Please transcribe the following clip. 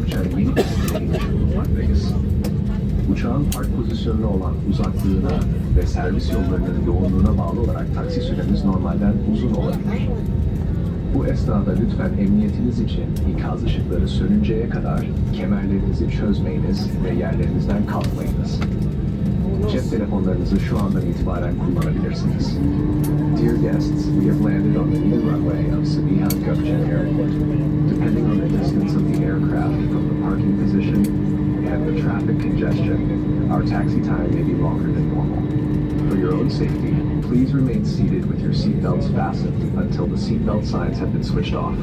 Gökçen yeni pistine iniş bulunmaktayız. Uçağın park pozisyonuna olan uzaklığına ve servis yollarının yoğunluğuna bağlı olarak taksi süremiz normalden uzun olabilir. Bu esnada lütfen emniyetiniz için ikaz ışıkları sönünceye kadar kemerlerinizi çözmeyiniz ve yerlerinizden kalkmayınız. Cep telefonlarınızı şu andan itibaren kullanabilirsiniz. Dear guests, we have landed on the new runway of Sabiha Gökçen Airport. Depending on the distance of the aircraft from the parking position and the traffic congestion, our taxi time may be longer than normal. For your own safety, please remain seated with your seatbelts fastened until the seatbelt signs have been switched off.